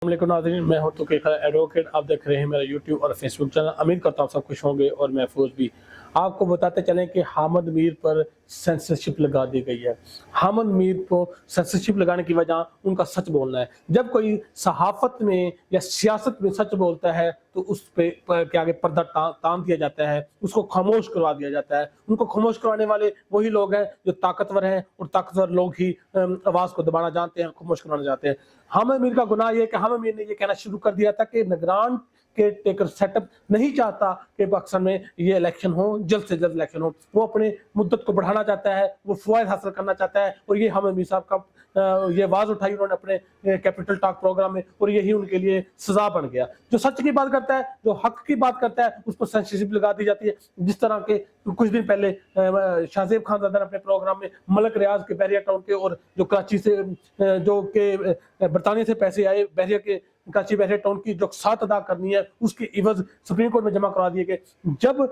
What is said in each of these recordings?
वालेकुम नाज़रीन, मैं हूं तुकीर खान एडवोकेट। आप देख रहे हैं मेरा यूट्यूब और फेसबुक चैनल। उम्मीद करता हूं सब खुश होंगे और महफूज भी। आपको बताते चलें कि हामिद मीर पर सेंसरशिप लगा दी गई है। हामिद मीर को सेंसरशिप लगाने की वजह उनका सच बोलना है। जब कोई सहाफ़त में या सियासत में सच बोलता है तो उस पे के आगे पर्दा तान दिया जाता है, उसको खामोश करवा दिया जाता है। उनको खामोश करवाने वाले वही लोग हैं जो ताकतवर हैं, और ताकतवर लोग ही आवाज़ को दबाना जानते हैं, खामोश करवाना जानते हैं। हामिद मीर का गुनाह ये है कि हामिद मीर ने ये कहना शुरू कर दिया था कि निगरान के टेकर सेटअप नहीं चाहता कि पाकिस्तान में ये इलेक्शन हो, जल्द से जल्द इलेक्शन हो। वो अपने मुद्दत को बढ़ाना चाहता है, वो फवायद हासिल करना चाहता है, और ये हामिद मीर साहब का ये आवाज उठाई उन्होंने अपने कैपिटल टॉक प्रोग्राम में, और यही उनके लिए सजा बन गया। जो सच की बात करता है, जो हक की बात करता है, उस पर सेंसरशिप लगा दी जाती है। जिस तरह के कुछ दिन पहले शाहजेब खानजादा ने अपने प्रोग्राम में मलक रियाज के बहरिया टाउन के, और जो कराची से जो के बरतानिया से पैसे आए बहरिया के कराची बहरिया टाउन की जो साथ अदा करनी है, उसके इवज सुप्रीम कोर्ट में जमा करा दिए गए। जब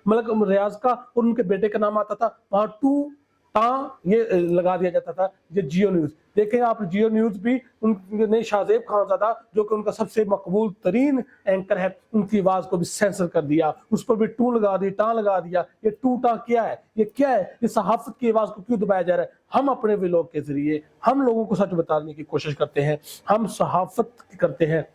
मलक रियाज का और उनके बेटे का नाम आता था, वहां टू ये लगा दिया जाता था, ये जियो न्यूज। देखें आप, जियो न्यूज भी उनने शाहजेब खानजादा जो कि उनका सबसे मकबूल तरीन एंकर है, उनकी आवाज को भी सेंसर कर दिया, उस पर भी टू लगा दी, टा लगा दिया। ये टू टा क्या है, ये क्या है, ये सहाफत की आवाज को क्यों दबाया जा रहा है? हम अपने व्लॉग के जरिए हम लोगों को सच बताने की कोशिश करते हैं। हम सहाफत करते हैं,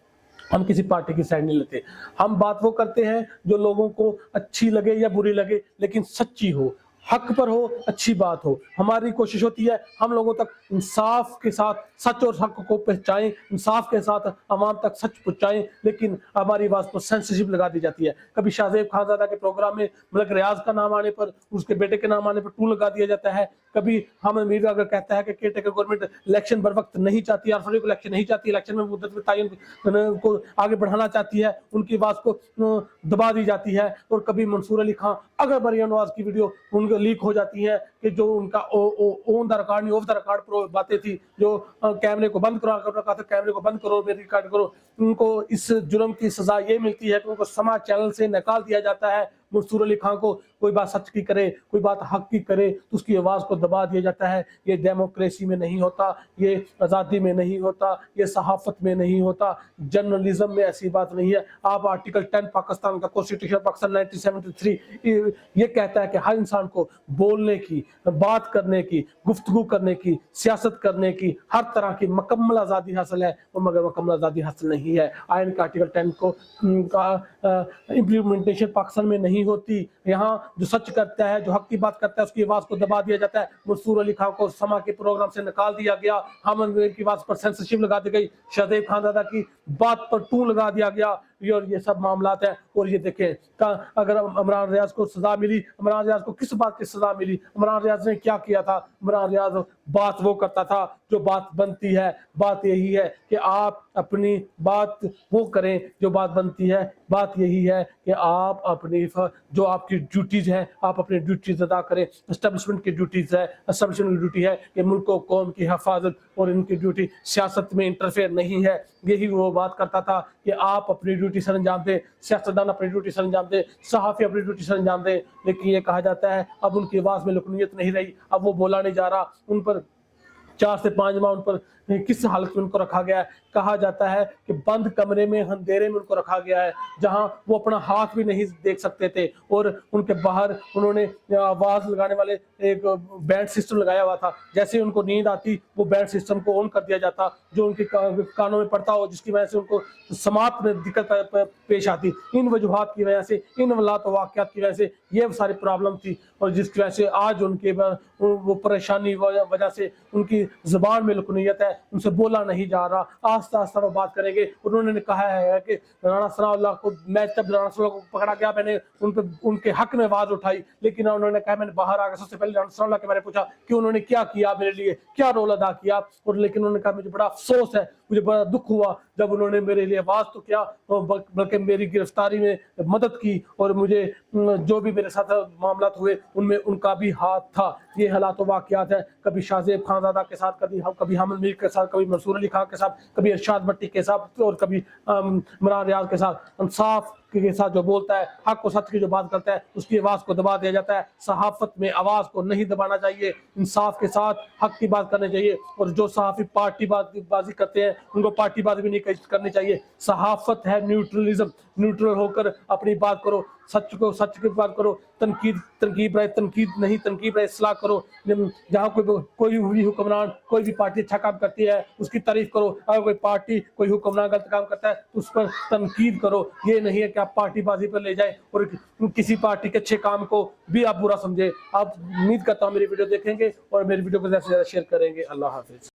हम किसी पार्टी की साइड नहीं लेते। हम बात वो करते हैं जो लोगों को अच्छी लगे या बुरी लगे, लेकिन सच्ची हो, हक पर हो, अच्छी बात हो। हमारी कोशिश होती है हम लोगों तक इंसाफ के साथ सच और हक को पहुंचाएं, इंसाफ के साथ आवाम तक सच पहुंचाएं, लेकिन हमारी आवाज पर सेंसरशिप लगा दी जाती है। कभी शाहजेब खानजादा के प्रोग्राम में मलक रियाज का नाम आने पर, उसके बेटे के नाम आने पर टू लगा दिया जाता है। कभी हामिद मीर अगर कहता है कि केयरटेकर गवर्नमेंट इलेक्शन बर वक्त नहीं चाहती, फरवरी को इलेक्शन नहीं चाहती, इलेक्शन में मुद्दत में तयन को आगे बढ़ाना चाहती है, उनकी आवाज को दबा दी जाती है। और कभी मंसूर अली खान अगर मरियम नवाज की वीडियो उनके लीक हो जाती है कि जो उनका ऑन द रिकॉर्ड नहीं ऑफ द रिकॉर्ड बातें थी, जो कैमरे को बंद करा कर रखा था, कैमरे को बंद करो, मेरी रिकॉर्ड करो, उनको इस जुर्म की सजा ये मिलती है कि उनको समाज चैनल से निकाल दिया जाता है। मंसूर अली खान को कोई बात सच की करे, कोई बात हक की करे, तो उसकी आवाज को दबा दिया जाता है। ये डेमोक्रेसी में नहीं होता, ये आज़ादी में नहीं होता, ये सहाफत में नहीं होता, जर्नलिज्म में ऐसी बात नहीं है। आप आर्टिकल 10 पाकिस्तान का कॉन्स्टिट्यूशन पाकिस्तान 1973 ये कहता है कि हर इंसान को बोलने की, बात करने की, गुफ्तगू करने की, सियासत करने की हर तरह की मुकम्मल आज़ादी हासिल है, और मगर मुकम्मल आज़ादी हासिल नहीं है। आइन का आर्टिकल 10 को इम्प्लीमेंटेशन पाकिस्तान में नहीं होती। यहाँ जो सच करता है, जो हक की बात करता है, उसकी आवाज को दबा दिया जाता है। मंसूर अली खान को समा के प्रोग्राम से निकाल दिया गया, हामिद मीर की आवाज पर सेंसरशिप लगा दी गई, शाहजेब खानजादा की बात पर टू लगा दिया गया, और ये सब मामलात है। और ये देखें, अगर इमरान रियाज को सजा मिली, इमरान रियाज को किस बात की सजा मिली? इमरान रियाज ने क्या किया था? इमरान रियाज बात वो करता था जो बात बनती है। बात यही है कि आप अपनी बात वो करें जो बात बनती है। बात यही है कि आप अपनी जो आपकी ड्यूटीज हैं, आप अपनी ड्यूटीज अदा करें। एस्टेब्लिशमेंट की ड्यूटीज है, एस्टेब्लिशमेंट की ड्यूटी है कि मुल्क और कौम की हिफाजत, और इनकी ड्यूटी सियासत में इंटरफेयर नहीं है। यही वो बात करता था कि आप अपनी ड्यूटी सर अंजाम दें, सियासतदान अपनी ड्यूटी सर अंजाम दें, सहाफ़ी अपनी ड्यूटी सर अंजाम दें। लेकिन ये कहा जाता है अब उनकी आवाज़ में लुकनियत नहीं रही, अब वो बोला नहीं जा रहा। उन पर 4 से 5 माह उन पर किस हालत में उनको रखा गया है? कहा जाता है कि बंद कमरे में, अंधेरे में उनको रखा गया है, जहां वो अपना हाथ भी नहीं देख सकते थे। और उनके बाहर उन्होंने आवाज लगाने वाले एक बैंड सिस्टम लगाया हुआ था। जैसे उनको नींद आती, वो बैंड सिस्टम को ऑन कर दिया जाता, जो उनके कानों में पड़ता हो, जिसकी वजह से उनको समात में दिक्कत पेश आती। इन वजूहात की वजह से, इन वाक़यात की वजह से ये सारी प्रॉब्लम थी, और जिसकी वजह से आज उनके वो परेशानी वजह से उनकी जुबान में लुकनियत है, उनसे बोला नहीं जा रहा। आस्ता आस्ता वो बात करेंगे। उन्होंने कहा है कि राणा सनाउल्लाह को, मैं जब राणा सनाउल्लाह को पकड़ा गया, मैंने उनके हक में आवाज उठाई, लेकिन उन्होंने कहा, मैंने बाहर आकर सबसे पहले राणा सनाउल्लाह के बारे में पूछा कि उन्होंने क्या किया मेरे लिए, क्या रोल अदा किया। और लेकिन उन्होंने कहा मुझे बड़ा अफसोस है, मुझे बड़ा दुख हुआ जब उन्होंने मेरे लिए आवाज तो किया, बल्कि मेरी गिरफ्तारी में मदद की, और मुझे जो भी मेरे साथ मामला हुए उनमें उनका भी हाथ था। ये हालात वाक़यात है। कभी शाहजेब खानजादा के साथ, कभी हामिद मीर के साथ, कभी मंसूर अली खान के साथ, कभी इरशाद भट्टी के साथ, और कभी इमरान रियाज के साथ। इंसाफ के साथ जो बोलता है, हक और सच की जो बात करता है, उसकी आवाज़ को दबा दिया जाता है। सहाफ़त में आवाज़ को नहीं दबाना चाहिए, इंसाफ के साथ हक की बात करनी चाहिए। और जो सहाफ़ी पार्टी बाजी करते हैं उनको पार्टी बाजी भी नहीं करनी चाहिए। सहाफ़त है न्यूट्रलिज्म, न्यूट्रल होकर अपनी बात करो, सच को सच की बात करो, तनकीद रहे तनकीद नहीं, तनकीद रहे इस्लाह करो। जहाँ कोई भी हुक्मरान, कोई भी पार्टी अच्छा काम करती है उसकी तारीफ करो। अगर कोई पार्टी, कोई हुक्मरान गलत काम करता है तो उस पर तनकीद करो। ये नहीं है कि आप पार्टी बाजी पर ले जाए और किसी पार्टी के अच्छे काम को भी आप बुरा समझे। आप उम्मीद करता हूँ मेरी वीडियो देखेंगे और मेरी वीडियो को ज़्यादा से ज़्यादा शेयर करेंगे। अल्लाह हाफिज़।